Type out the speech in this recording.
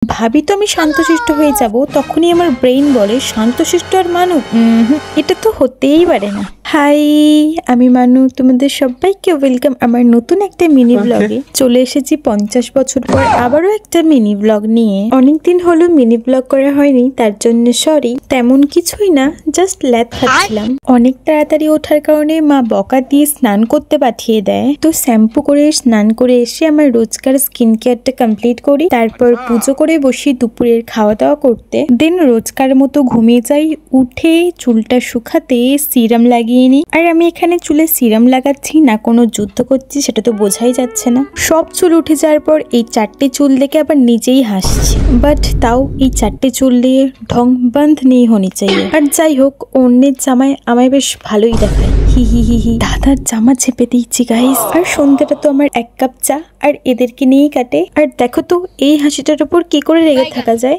ভাবি তো আমি শান্তশিষ্ট হয়ে যাব, তখনই আমার ব্রেইন বলে শান্তশিষ্ট আর মানু, এটা তো হতেই পারে না। হাই, আমি মানু, তোমাদের সবাইকে ওয়েলকাম আমার নতুন একটা মিনি ব্লগে। চলে এসেছি 50 বছর পর আবারও একটা মিনি ব্লগ নিয়ে। অনেকদিন হলো মিনি ব্লগ করা হয়নি, তার জন্য সরি। তেমন কিছুই না, জাস্ট ল্যাদ খাচ্ছিলাম। অনেক তাড়াতাড়ি ওঠার কারণে মা বকা দিয়ে স্নান করতে পাঠিয়ে দেয়। তো শ্যাম্পু করে স্নান করে এসে আমার রোজকার স্কিন কেয়ারটা কমপ্লিট করি, তারপর পুজো করে বসি দুপুরের খাওয়া দাওয়া করতে। দেন রোজকার মতো ঘুমিয়ে যাই। উঠে চুলটা শুকাতে সিরাম লাগিয়ে নিই। আর আমি এখানে চুলে সিরাম লাগাচ্ছি না কোনো যুদ্ধ করছি সেটা তো বোঝাই যাচ্ছে না। সব চুল উঠে যাওয়ার পর এই 4টে চুল দেখে আবার নিজেই হাসছি, বাট তাও এই 4টে চুল দিয়ে ঢং বন্ধ নেই হনি চাই। আর যাই হোক, অন্যের জামায় আমায় বেশ ভালোই দেখায়। হি হি হি হি। দাদার জামা চেপে দিচ্ছি গাইস। আর সন্ধ্যাটা তো আমার 1 কাপ চা আর এদেরকে নিয়েই কাটে। আর দেখো তো এই হাসিটার উপর কি করে রেগে থাকা যায়।